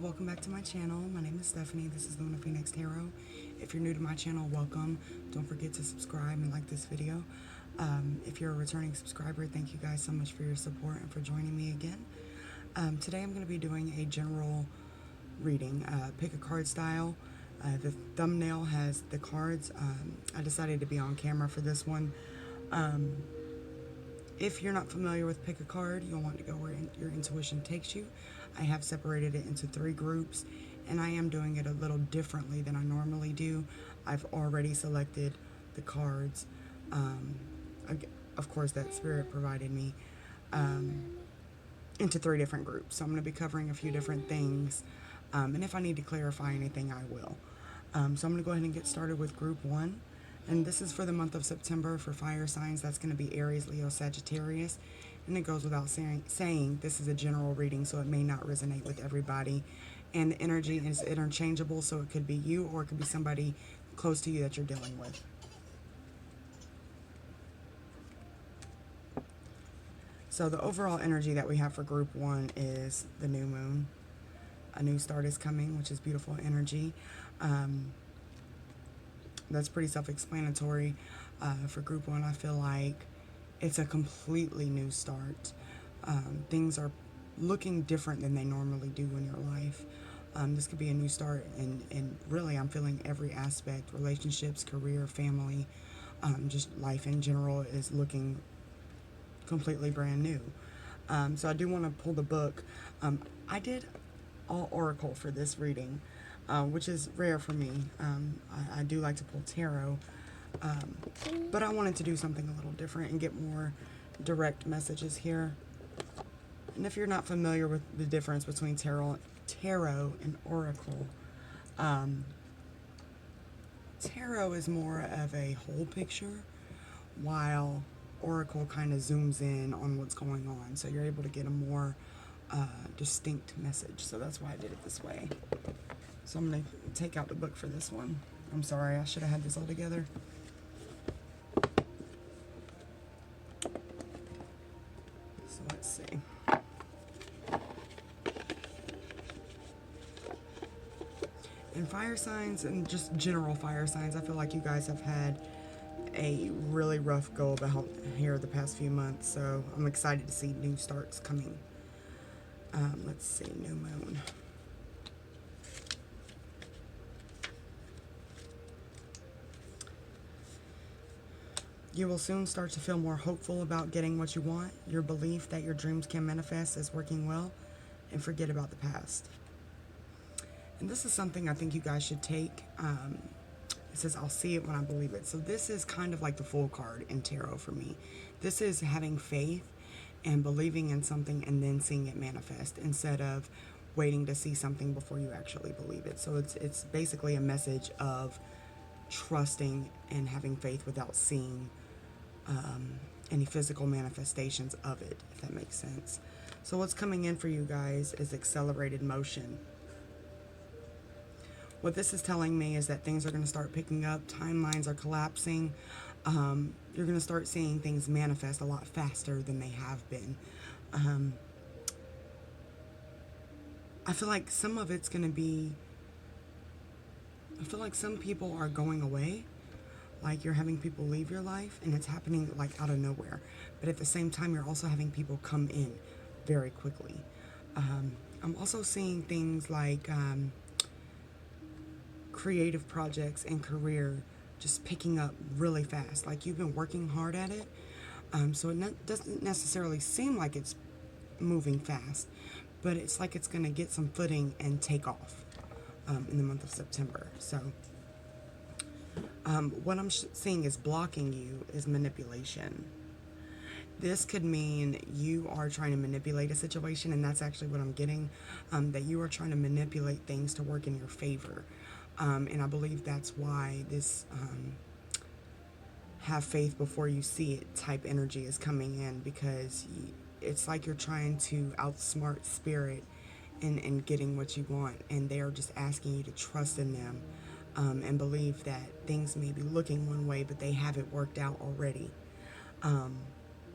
welcome back to my channel. My name is Stephanie. This is Luna Phoenix Tarot. If you're new to my channel, welcome. Don't forget to subscribe and like this video. If you're a returning subscriber, thank you guys so much for your support and for joining me again. Today I'm going to be doing a general reading, pick a card style. The thumbnail has the cards. I decided to be on camera for this one. If you're not familiar with pick a card, you'll want to go where your intuition takes you. I have separated it into 3 groups, and I am doing it a little differently than I normally do. I've already selected the cards, of course, that Spirit provided me, into 3 different groups. So I'm going to be covering a few different things, and if I need to clarify anything, I will. So I'm going to go ahead and get started with group 1. And this is for the month of September for fire signs. That's going to be Aries, Leo, Sagittarius. And it goes without saying this is a general reading, so it may not resonate with everybody. And the energy is interchangeable, so it could be you or it could be somebody close to you that you're dealing with. So the overall energy that we have for group 1 is the new moon. A new start is coming, which is beautiful energy. That's pretty self-explanatory. For group 1, I feel like it's a completely new start. Things are looking different than they normally do in your life. This could be a new start, and really I'm feeling every aspect, relationships, career, family, just life in general is looking completely brand new. So I do want to pull the book. I did all oracle for this reading, which is rare for me. I do like to pull tarot, but I wanted to do something a little different and get more direct messages here. And if you're not familiar with the difference between tarot and oracle, tarot is more of a whole picture, while oracle kind of zooms in on what's going on, so you're able to get a more distinct message. So that's why I did it this way. So I'm going to take out the book for this one. I'm sorry, I should have had this all together. So let's see. In fire signs, and just general fire signs, I feel like you guys have had a really rough go about here the past few months. So I'm excited to see new starts coming. Let's see, new moon. You will soon start to feel more hopeful about getting what you want. Your belief that your dreams can manifest is working well, and forget about the past. And this is something I think you guys should take. It says, I'll see it when I believe it. So this is kind of like the Fool card in tarot for me. This is having faith and believing in something and then seeing it manifest, instead of waiting to see something before you actually believe it. So it's basically a message of trusting and having faith without seeing any physical manifestations of it, if that makes sense. So what's coming in for you guys is accelerated motion. What this is telling me is that things are going to start picking up, timelines are collapsing, you're going to start seeing things manifest a lot faster than they have been. I feel like some of it's going to be, I feel like some people are going away. Like you're having people leave your life, and it's happening like out of nowhere. But at the same time, you're also having people come in very quickly. I'm also seeing things like creative projects and career just picking up really fast. Like you've been working hard at it. So it doesn't necessarily seem like it's moving fast, but it's like it's going to get some footing and take off in the month of September. So what I'm seeing is blocking you is manipulation. This could mean you are trying to manipulate a situation, and that's actually what I'm getting, that you are trying to manipulate things to work in your favor. And I believe that's why this have faith before you see it type energy is coming in, because it's like you're trying to outsmart spirit and getting what you want, and they are just asking you to trust in them. And believe that things may be looking one way, but they have it worked out already.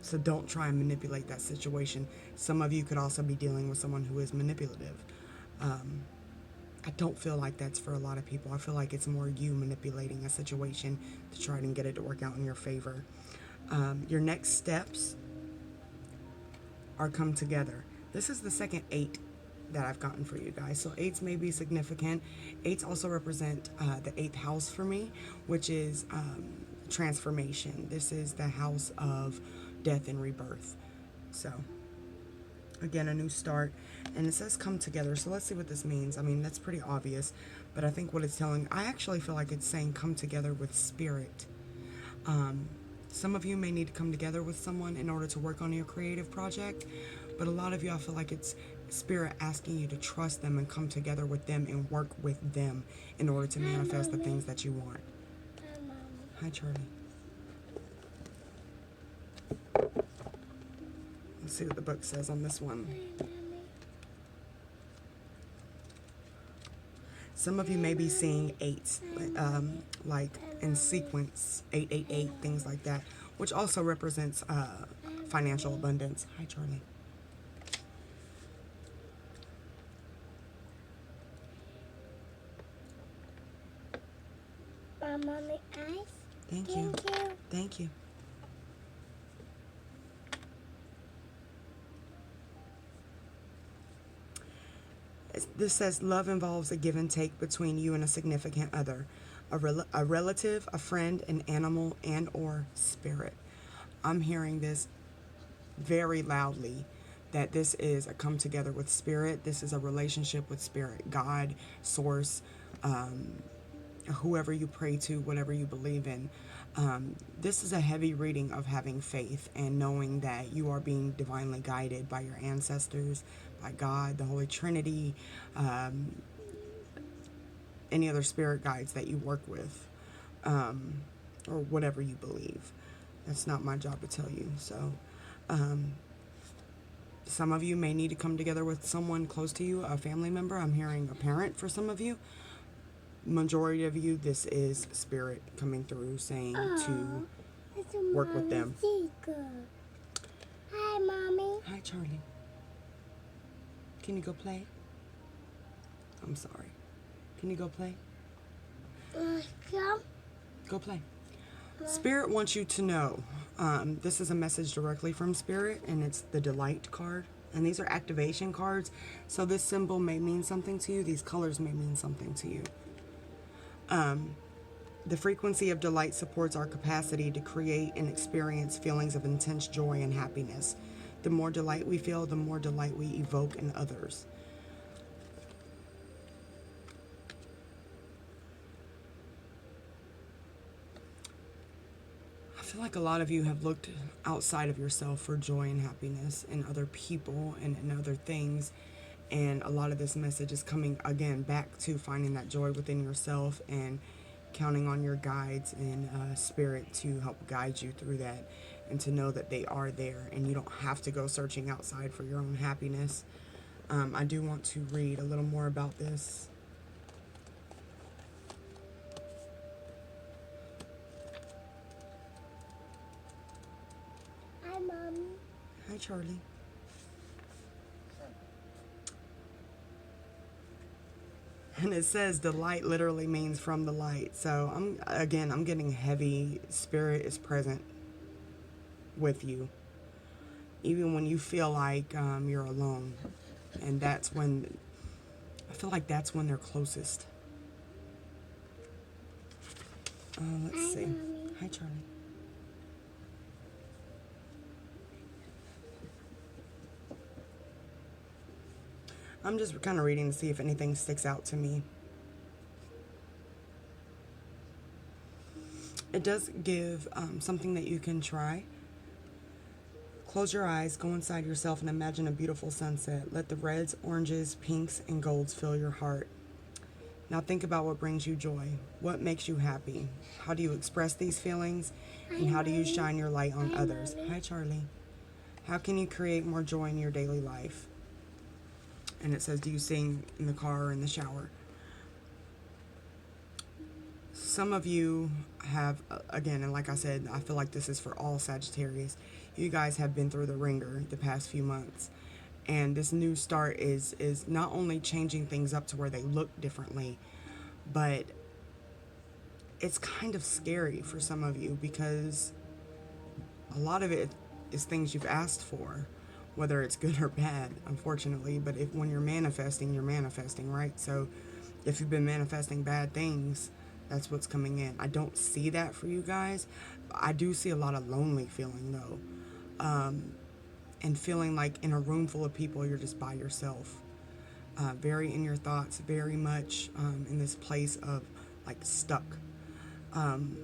So don't try and manipulate that situation. Some of you could also be dealing with someone who is manipulative. I don't feel like that's for a lot of people. I feel like it's more you manipulating a situation to try and get it to work out in your favor. Your next steps are come together. This is the second 8 that I've gotten for you guys. So 8s may be significant. 8s also represent the 8th house for me, which is transformation. This is the house of death and rebirth. So again, a new start. And it says come together. So let's see what this means. I mean, that's pretty obvious. But I think what it's telling, I actually feel like it's saying come together with spirit. Some of you may need to come together with someone in order to work on your creative project, but a lot of you, I feel like it's spirit asking you to trust them and come together with them and work with them in order to manifest the things that you want. Hi, Charlie. Let's see what the book says on this one. Some of you may be seeing 8s, like in sequence, 888, things like that, which also represents financial abundance. Hi, Charlie. Mommy, ice. Thank you. Thank you. This says love involves a give and take between you and a significant other, a relative, a friend, an animal, and or spirit. I'm hearing this very loudly, that this is a come together with spirit. This is a relationship with spirit, God, source, whoever you pray to, whatever you believe in. This is a heavy reading of having faith and knowing that you are being divinely guided by your ancestors, by God, the Holy Trinity, any other spirit guides that you work with, or whatever you believe. That's not my job to tell you. So some of you may need to come together with someone close to you, a family member. I'm hearing a parent for some of you. Majority of you, this is spirit coming through saying to work with them. Hi, Mommy. Hi, Charlie. Can you go play? I'm sorry. Can you go play? Yeah. Go play. Spirit wants you to know. This is a message directly from Spirit, and it's the Delight card. And these are activation cards. So this symbol may mean something to you. These colors may mean something to you. The frequency of delight supports our capacity to create and experience feelings of intense joy and happiness. The more delight we feel, the more delight we evoke in others. I feel like a lot of you have looked outside of yourself for joy and happiness in other people and in other things. And a lot of this message is coming, again, back to finding that joy within yourself and counting on your guides and spirit to help guide you through that and to know that they are there and you don't have to go searching outside for your own happiness. I do want to read a little more about this. Hi, Mommy. Hi, Charlie. And it says delight literally means from the light. So I'm getting heavy. Spirit is present with you, even when you feel like you're alone. And that's when I feel like that's when they're closest. Let's see. Mommy. Hi, Charlie. I'm just kind of reading to see if anything sticks out to me. It does give something that you can try. Close your eyes, go inside yourself, and imagine a beautiful sunset. Let the reds, oranges, pinks, and golds fill your heart. Now think about what brings you joy. What makes you happy? How do you express these feelings? And how do you shine your light on others? Hi, Charlie. How can you create more joy in your daily life? And it says, do you sing in the car or in the shower? Some of you have, again, and like I said, I feel like this is for all Sagittarius. You guys have been through the ringer the past few months. And this new start is not only changing things up to where they look differently, but it's kind of scary for some of you because a lot of it is things you've asked for, whether it's good or bad, unfortunately. But if when you're manifesting, right? So if you've been manifesting bad things, that's what's coming in. I don't see that for you guys. I do see a lot of lonely feeling though, and feeling like in a room full of people you're just by yourself, very in your thoughts, very much in this place of like stuck. And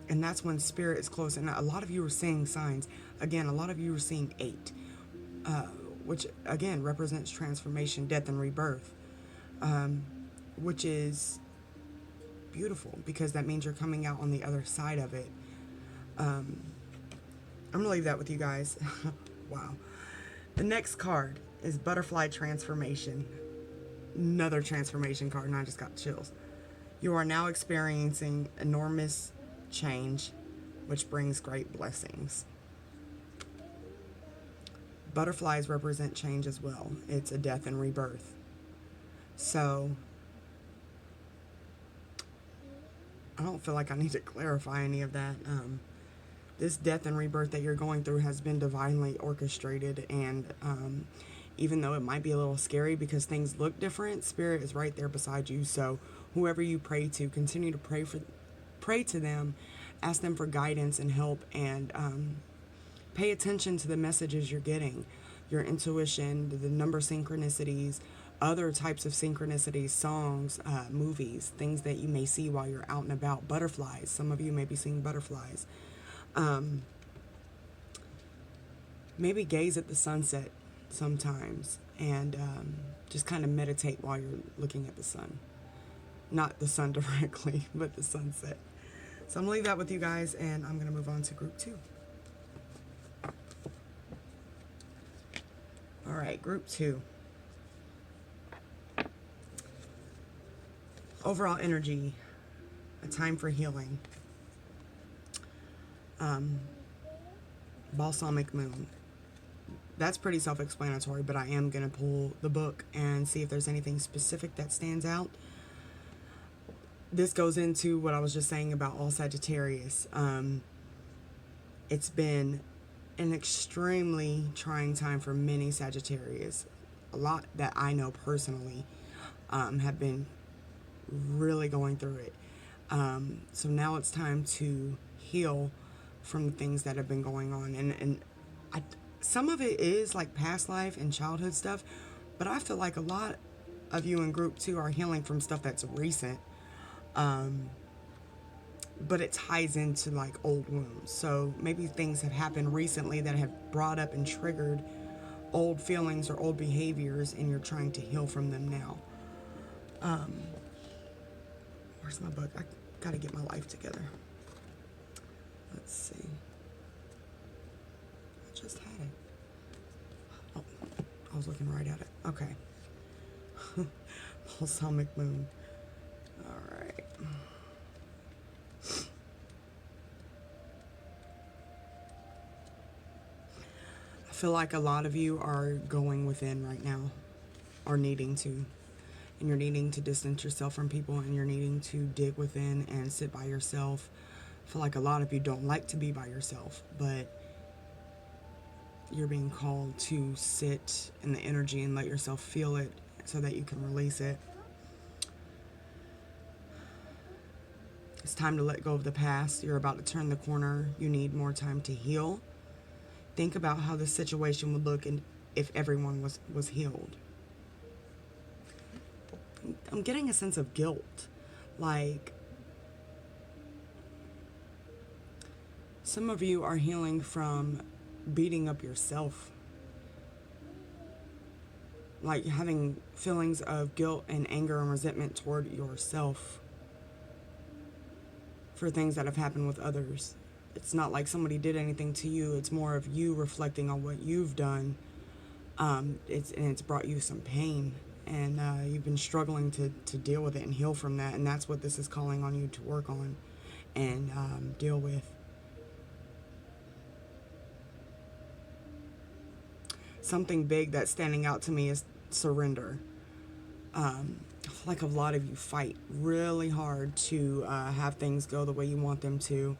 that's when spirit is close. And a lot of you are seeing signs. Again, a lot of you are seeing 8, which again represents transformation, death, and rebirth, which is beautiful because that means you're coming out on the other side of it. I'm gonna leave that with you guys. Wow. The next card is Butterfly Transformation. Another transformation card, and I just got chills. You are now experiencing enormous change, which brings great blessings. Butterflies represent change as well. It's a death and rebirth. So, I don't feel like I need to clarify any of that. This death and rebirth that you're going through has been divinely orchestrated, and even though it might be a little scary because things look different, Spirit is right there beside you. So whoever you pray to, continue to pray to them, ask them for guidance and help, and pay attention to the messages you're getting, your intuition, the number synchronicities, other types of synchronicities, songs, movies, things that you may see while you're out and about. Butterflies. Some of you may be seeing butterflies. Maybe gaze at the sunset sometimes and just kind of meditate while you're looking at the sun. Not the sun directly, but the sunset. So I'm going to leave that with you guys, and I'm going to move on to group 2. All right, group 2. Overall energy, a time for healing. Balsamic moon. That's pretty self-explanatory, but I am going to pull the book and see if there's anything specific that stands out. This goes into what I was just saying about all Sagittarius. It's been an extremely trying time for many Sagittarius. A lot that I know personally have been really going through it. So now it's time to heal from the things that have been going on. And some of it is like past life and childhood stuff, but I feel like a lot of you in group 2 are healing from stuff that's recent. But it ties into like old wounds. So maybe things have happened recently that have brought up and triggered old feelings or old behaviors, and you're trying to heal from them now. Where's my book? I gotta get my life together. Let's see. I just had it. Oh, I was looking right at it. Okay. Balsamic moon. All right. I feel like a lot of you are going within right now, or needing to. And you're needing to distance yourself from people, and you're needing to dig within and sit by yourself. I feel like a lot of you don't like to be by yourself, but you're being called to sit in the energy and let yourself feel it so that you can release it. It's time to let go of the past. You're about to turn the corner. You need more time to heal. Think about how the situation would look if everyone was healed. I'm getting a sense of guilt. Like, some of you are healing from beating up yourself. Like having feelings of guilt and anger and resentment toward yourself for things that have happened with others. It's not like somebody did anything to you. It's more of you reflecting on what you've done. It's brought you some pain, and you've been struggling to deal with it and heal from that. And that's what this is calling on you to work on and deal with. something big that's standing out to me is surrender. I feel like a lot of you fight really hard to have things go the way you want them to,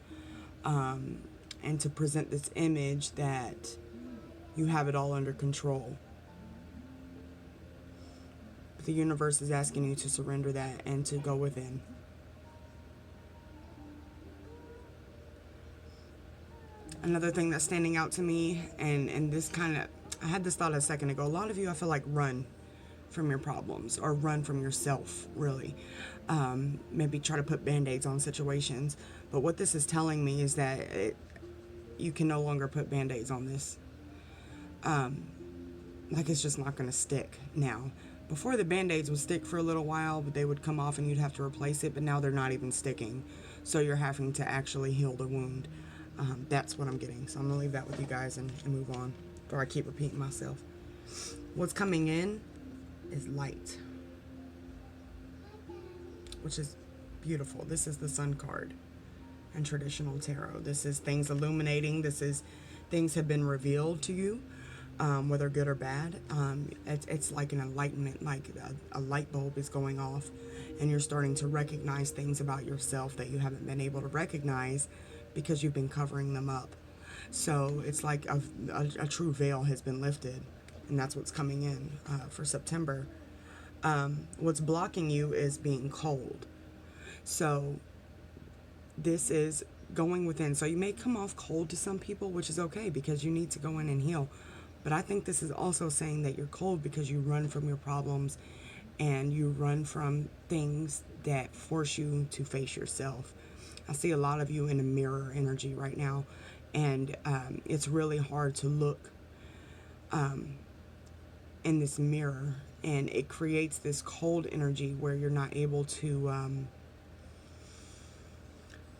and to present this image that you have it all under control. But the universe is asking you to surrender that and to go within. Another thing that's standing out to me, and this kind of, I had this thought a second ago. A lot of you, I feel like, run from your problems or run from yourself, really. Maybe try to put band-aids on situations. But what this is telling me is that you can no longer put band-aids on this. Like, it's just not going to stick now. Before, the band-aids would stick for a little while, but they would come off and you'd have to replace it. But now they're not even sticking. So you're having to actually heal the wound. That's what I'm getting. So I'm going to leave that with you guys and move on before I keep repeating myself. What's coming in is light, which is beautiful. This is the Sun card in traditional tarot. This is things illuminating. This is things have been revealed to you, whether good or bad. It's like an enlightenment, like a light bulb is going off and you're starting to recognize things about yourself that you haven't been able to recognize because you've been covering them up. So it's like a true veil has been lifted, and that's what's coming in for September. What's blocking you is being cold. So this is going within. So you may come off cold to some people, which is okay because you need to go in and heal. But I think this is also saying that you're cold because you run from your problems and you run from things that force you to face yourself. I see a lot of you in a mirror energy right now, and it's really hard to look in this mirror, and it creates this cold energy where you're not able to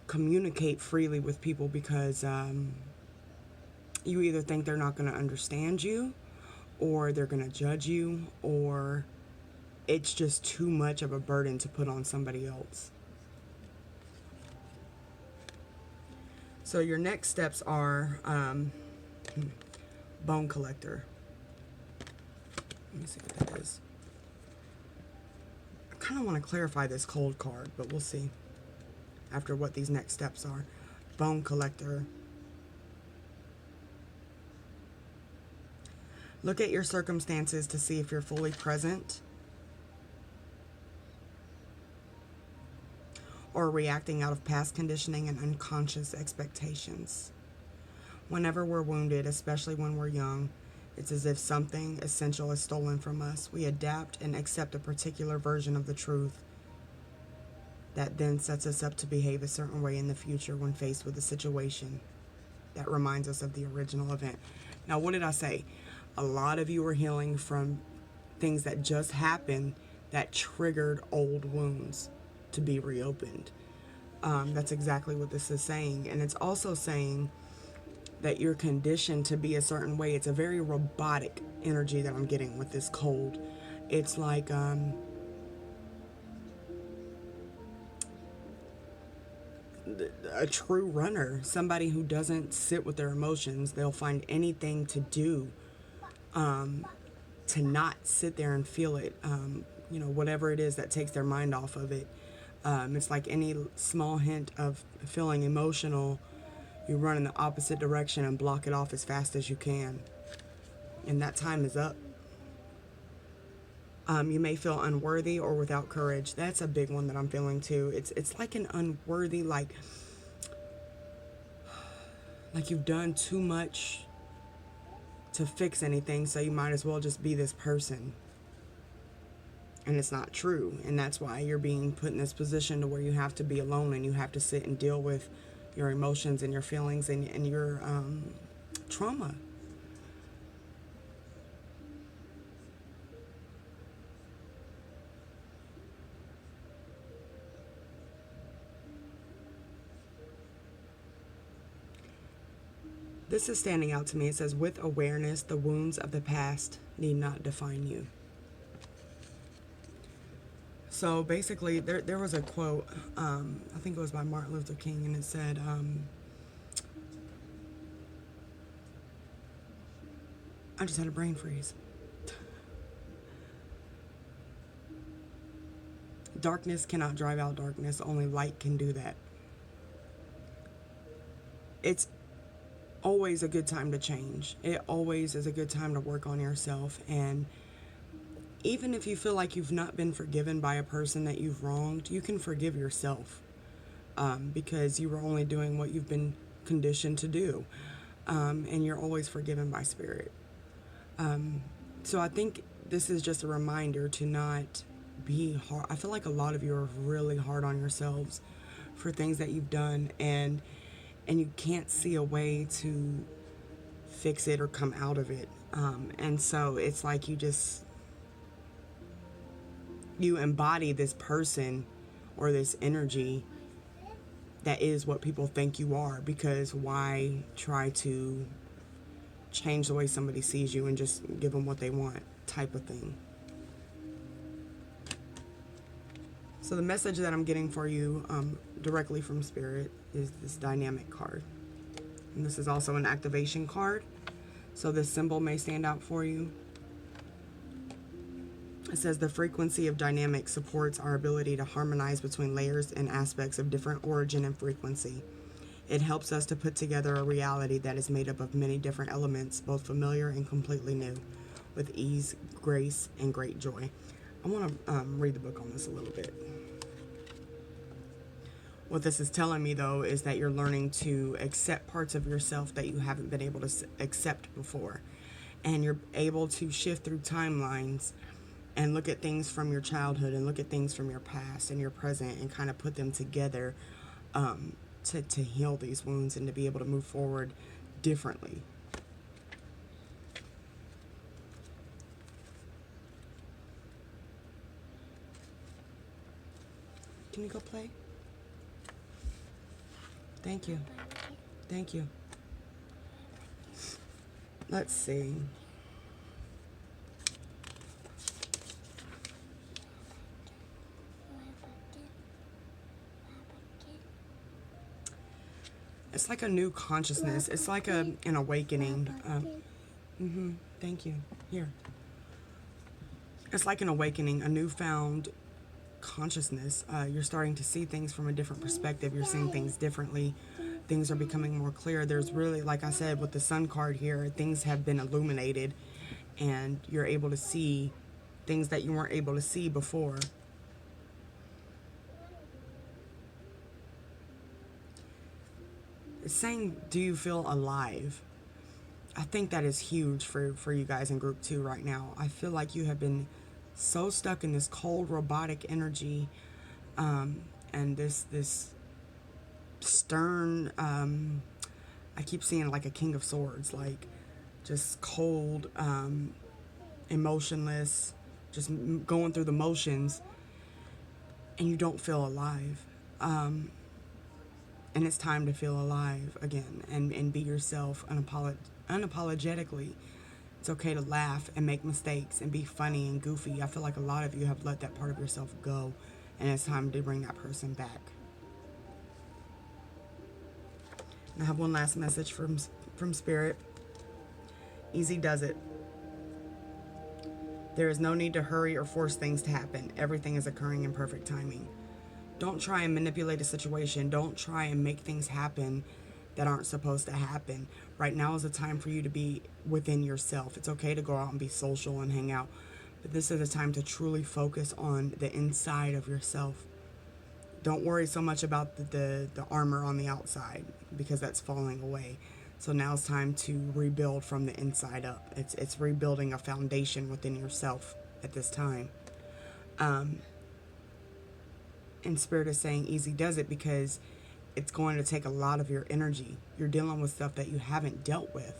communicate freely with people because you either think they're not going to understand you, or they're going to judge you, or it's just too much of a burden to put on somebody else. So your next steps are bone collector. Let me see what that is. I kind of want to clarify this cold card, but we'll see after what these next steps are. Bone collector. Look at your circumstances to see if you're fully present or reacting out of past conditioning and unconscious expectations. Whenever we're wounded, especially when we're young, it's as if something essential is stolen from us. We adapt and accept a particular version of the truth that then sets us up to behave a certain way in the future when faced with a situation that reminds us of the original event. Now, what did I say? A lot of you are healing from things that just happened that triggered old wounds to be reopened. That's exactly what this is saying. And it's also saying that you're conditioned to be a certain way. It's a very robotic energy that I'm getting with this cold. It's like a true runner, somebody who doesn't sit with their emotions. They'll find anything to do to not sit there and feel it, whatever it is that takes their mind off of it. It's like any small hint of feeling emotional, you run in the opposite direction and block it off as fast as you can. And that time is up. You may feel unworthy or without courage. That's a big one that I'm feeling too. It's like an unworthy, like you've done too much to fix anything, so you might as well just be this person. And it's not true. And that's why you're being put in this position to where you have to be alone and you have to sit and deal with your emotions and your feelings and your trauma. This is standing out to me. It says, with awareness, the wounds of the past need not define you. So basically, there was a quote, I think it was by Martin Luther King, and it said, I just had a brain freeze. Darkness cannot drive out darkness. Only light can do that. It's always a good time to change. It always is a good time to work on yourself. And even if you feel like you've not been forgiven by a person that you've wronged, you can forgive yourself, because you were only doing what you've been conditioned to do. And you're always forgiven by spirit. So I think this is just a reminder to not be hard. I feel like a lot of you are really hard on yourselves for things that you've done, and you can't see a way to fix it or come out of it. And so it's like you embody this person or this energy that is what people think you are, because why try to change the way somebody sees you and just give them what they want, type of thing. So the message that I'm getting for you directly from Spirit is this dynamic card. And this is also an activation card. So this symbol may stand out for you. It says the frequency of dynamic supports our ability to harmonize between layers and aspects of different origin and frequency. It helps us to put together a reality that is made up of many different elements, both familiar and completely new, with ease, grace, and great joy. I want to read the book on this a little bit. What this is telling me, though, is that you're learning to accept parts of yourself that you haven't been able to accept before. And you're able to shift through timelines and look at things from your childhood and look at things from your past and your present and kind of put them together to heal these wounds and to be able to move forward differently. Can you go play? Thank you. Thank you. Let's see. It's like a new consciousness. It's like an awakening. Thank you. Here. It's like an awakening, a newfound consciousness. You're starting to see things from a different perspective. You're seeing things differently. Things are becoming more clear. There's really, like I said, with the sun card here, things have been illuminated and you're able to see things that you weren't able to see before. It's saying, do you feel alive? I think that is huge for you guys in group 2 right now. I feel like you have been so stuck in this cold robotic energy, and this stern, I keep seeing like a king of swords, like just cold, emotionless, just going through the motions, and you don't feel alive. And it's time to feel alive again and be yourself unapologetically. It's okay to laugh and make mistakes and be funny and goofy. I feel like a lot of you have let that part of yourself go, and it's time to bring that person back. And I have one last message from Spirit. Easy does it. There is no need to hurry or force things to happen. Everything is occurring in perfect timing. Don't try and manipulate a situation. Don't try and make things happen that aren't supposed to happen. Right now is a time for you to be within yourself. It's okay to go out and be social and hang out, but this is a time to truly focus on the inside of yourself. Don't worry so much about the armor on the outside, because that's falling away. So now it's time to rebuild from the inside up. It's rebuilding a foundation within yourself at this time. And Spirit is saying easy does it because it's going to take a lot of your energy. You're dealing with stuff that you haven't dealt with.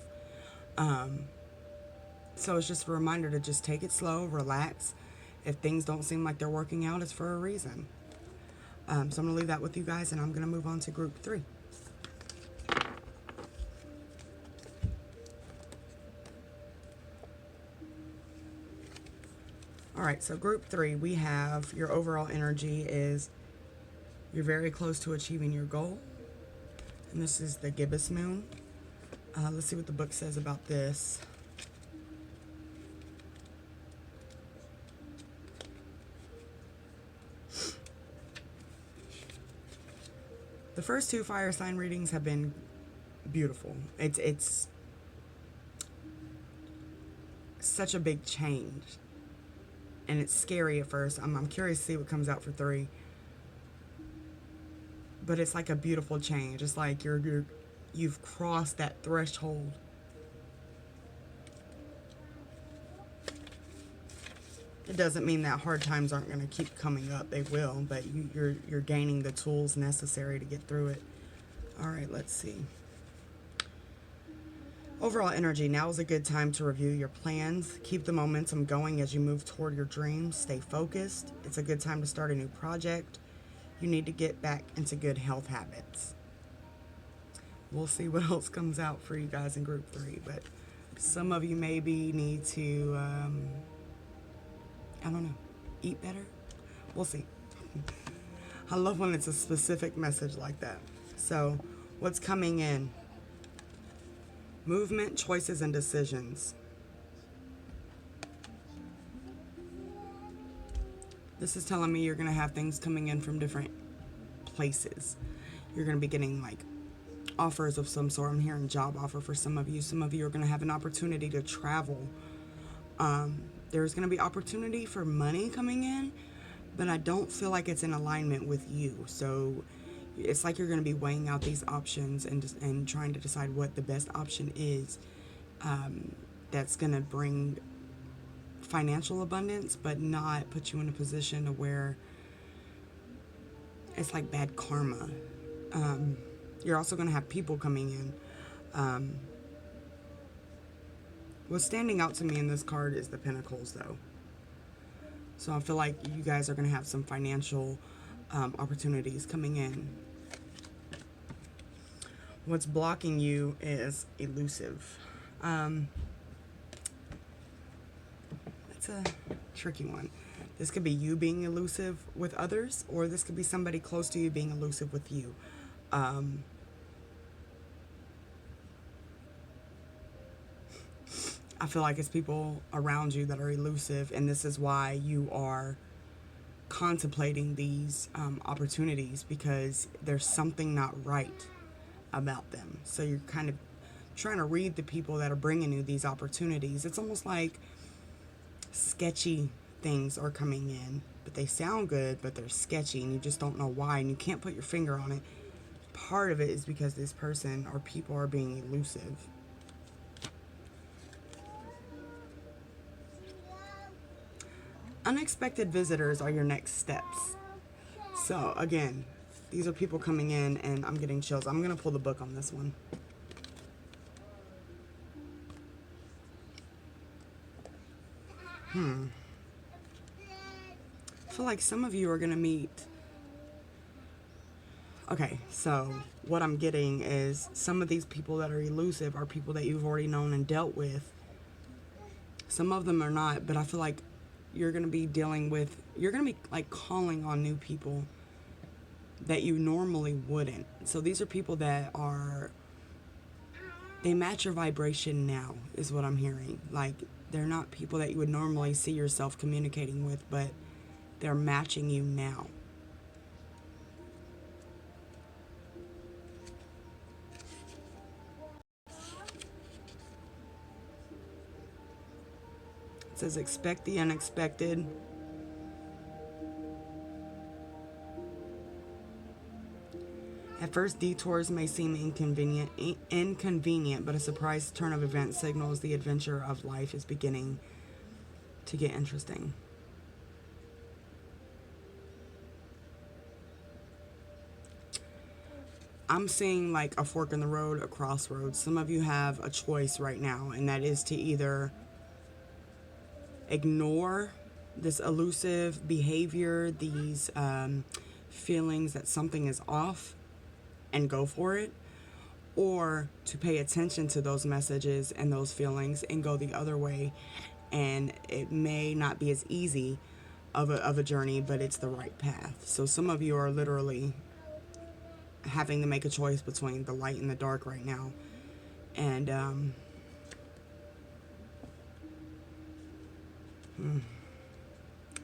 So it's just a reminder to just take it slow, relax. If things don't seem like they're working out, it's for a reason. So I'm going to leave that with you guys, and I'm going to move on to group 3. All right, so group 3, we have your overall energy is you're very close to achieving your goal. And this is the gibbous moon. Let's see what the book says about this. The first two fire sign readings have been beautiful. It's such a big change, and it's scary at first. I'm curious to see what comes out for 3, but it's like a beautiful change. It's like you've crossed that threshold. It doesn't mean that hard times aren't going to keep coming up. They will, but you're gaining the tools necessary to get through it. All right, let's see. Overall energy, now is a good time to review your plans. Keep the momentum going as you move toward your dreams. Stay focused. It's a good time to start a new project. You need to get back into good health habits. We'll see what else comes out for you guys in group 3, but some of you maybe need to, I don't know, eat better? We'll see. I love when it's a specific message like that. So, what's coming in? Movement, choices, and decisions. This is telling me you're going to have things coming in from different places. You're going to be getting like offers of some sort. I'm hearing job offer for some of you. Some of you are going to have an opportunity to travel. There's going to be opportunity for money coming in, but I don't feel like it's in alignment with you. So it's like you're going to be weighing out these options and trying to decide what the best option is, that's going to bring financial abundance, but not put you in a position to where it's like bad karma. You're also going to have people coming in. What's standing out to me in this card is the Pentacles, though. So I feel like you guys are going to have some financial opportunities coming in. What's blocking you is elusive. That's a tricky one. This could be you being elusive with others, or this could be somebody close to you being elusive with you. I feel like it's people around you that are elusive, and this is why you are contemplating these opportunities, because there's something not right about them. So you're kind of trying to read the people that are bringing you these opportunities. It's almost like sketchy things are coming in, but they sound good, but they're sketchy, and you just don't know why, and you can't put your finger on it. Part of it is because this person or people are being elusive. Unexpected visitors are your next steps. So again, these are people coming in, and I'm getting chills. I'm going to pull the book on this one. I feel like some of you are going to meet... Okay, so what I'm getting is some of these people that are elusive are people that you've already known and dealt with. Some of them are not, but I feel like you're going to be dealing with... You're going to be like calling on new people that you normally wouldn't. So these are people that are... They match your vibration now, is what I'm hearing. Like, they're not people that you would normally see yourself communicating with, but they're matching you now. It says, expect the unexpected. At first, detours may seem inconvenient, but a surprise turn of events signals the adventure of life is beginning to get interesting. I'm seeing like a fork in the road, a crossroads. Some of you have a choice right now, and that is to either ignore this elusive behavior, these feelings that something is off, and go for it, or to pay attention to those messages and those feelings and go the other way. And it may not be as easy of a journey, but it's the right path. So some of you are literally having to make a choice between the light and the dark right now. And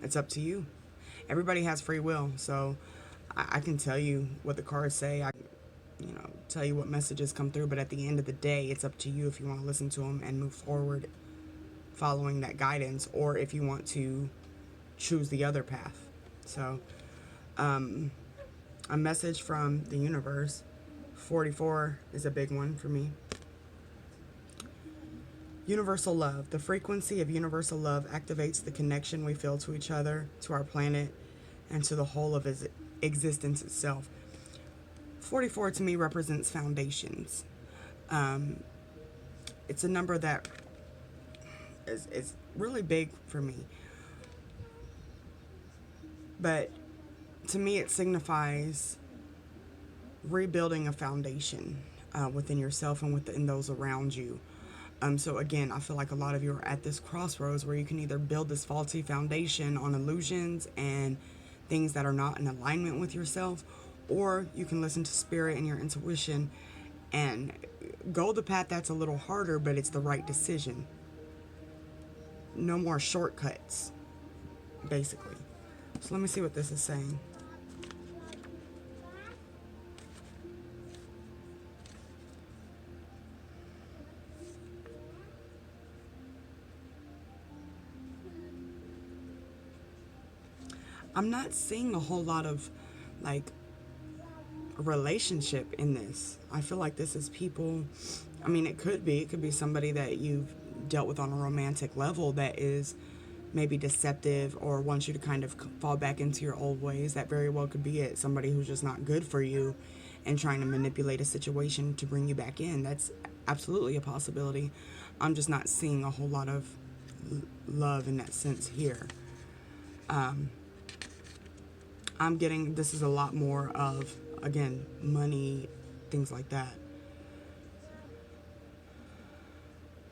it's up to you. Everybody has free will, so I can tell you what the cards say. I, tell you what messages come through. But at the end of the day, it's up to you if you want to listen to them and move forward following that guidance, or if you want to choose the other path. So, a message from the universe. 44 is a big one for me. Universal love. The frequency of universal love activates the connection we feel to each other, to our planet, and to the whole of its existence itself. 44 to me represents foundations. It's a number that is really big for me. But to me, it signifies rebuilding a foundation within yourself and within those around you. So again, I feel like a lot of you are at this crossroads where you can either build this faulty foundation on illusions and things that are not in alignment with yourself, or you can listen to spirit and your intuition and go the path that's a little harder, but it's the right decision. No more shortcuts, basically. So let me see what this is saying. I'm not seeing a whole lot of like a relationship in this. I feel like this is people, I mean, it could be somebody that you've dealt with on a romantic level that is maybe deceptive or wants you to kind of fall back into your old ways. That very well could be it. Somebody who's just not good for you and trying to manipulate a situation to bring you back in. That's absolutely a possibility. I'm just not seeing a whole lot of love in that sense here. I'm getting, this is a lot more of, again, money, things like that.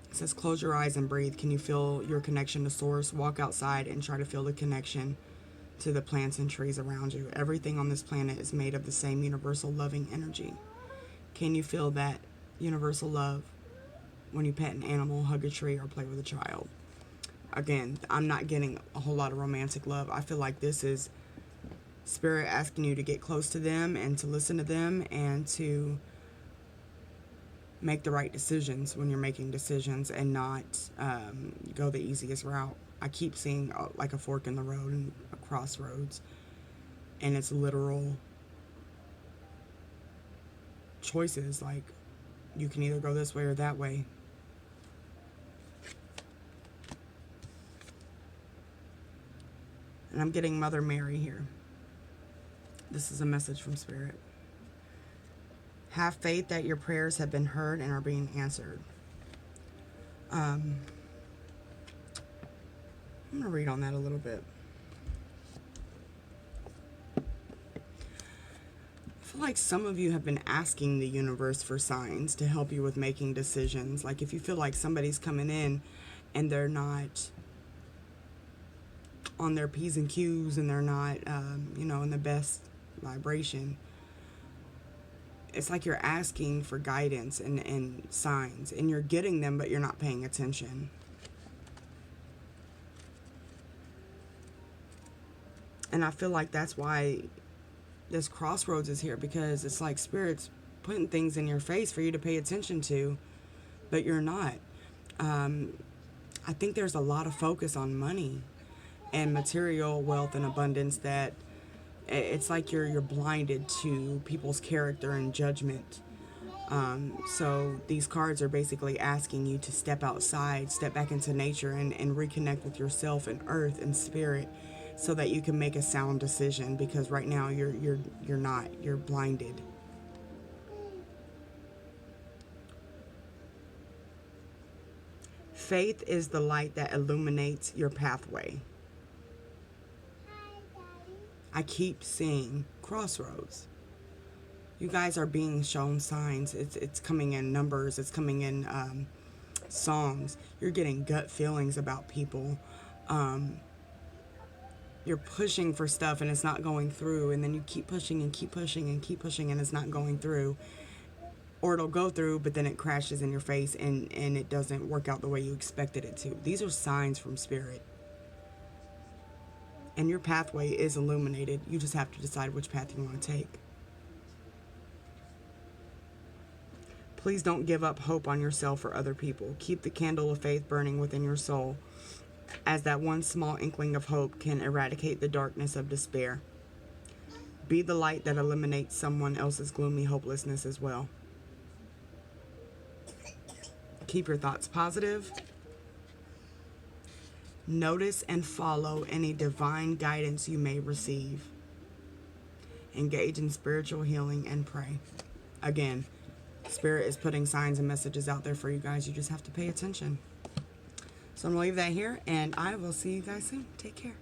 It says, close your eyes and breathe. Can you feel your connection to source? Walk outside and try to feel the connection to the plants and trees around you. Everything on this planet is made of the same universal loving energy. Can you feel that universal love when you pet an animal, hug a tree, or play with a child? Again, I'm not getting a whole lot of romantic love. I feel like this is Spirit asking you to get close to them and to listen to them and to make the right decisions when you're making decisions and not go the easiest route. I keep seeing like a fork in the road and a crossroads, and it's literal choices. Like, you can either go this way or that way. And I'm getting Mother Mary here. This is a message from Spirit. Have faith that your prayers have been heard and are being answered. I'm going to read on that a little bit. I feel like some of you have been asking the universe for signs to help you with making decisions. Like if you feel like somebody's coming in and they're not on their P's and Q's and they're not, in the best vibration. It's like you're asking for guidance and signs, and you're getting them, but you're not paying attention. And I feel like that's why this crossroads is here, because it's like Spirit's putting things in your face for you to pay attention to, but you're not. I think there's a lot of focus on money and material wealth and abundance that it's like you're blinded to people's character and judgment. So these cards are basically asking you to step outside, step back into nature, and reconnect with yourself and earth and spirit, so that you can make a sound decision. Because right now you're not. You're blinded. Faith is the light that illuminates your pathway. I keep seeing crossroads. You guys are being shown signs. It's coming in numbers. It's coming in songs. You're getting gut feelings about people. You're pushing for stuff and it's not going through. And then you keep pushing and keep pushing and keep pushing and it's not going through. Or it'll go through, but then it crashes in your face and it doesn't work out the way you expected it to. These are signs from Spirit. and your pathway is illuminated. You just have to decide which path you want to take. Please don't give up hope on yourself or other people. Keep the candle of faith burning within your soul, as that one small inkling of hope can eradicate the darkness of despair. Be the light that eliminates someone else's gloomy hopelessness as well. Keep your thoughts positive. Notice and follow any divine guidance you may receive. Engage in spiritual healing and pray. Again, Spirit is putting signs and messages out there for you guys. You just have to pay attention. So I'm going to leave that here, and I will see you guys soon. Take care.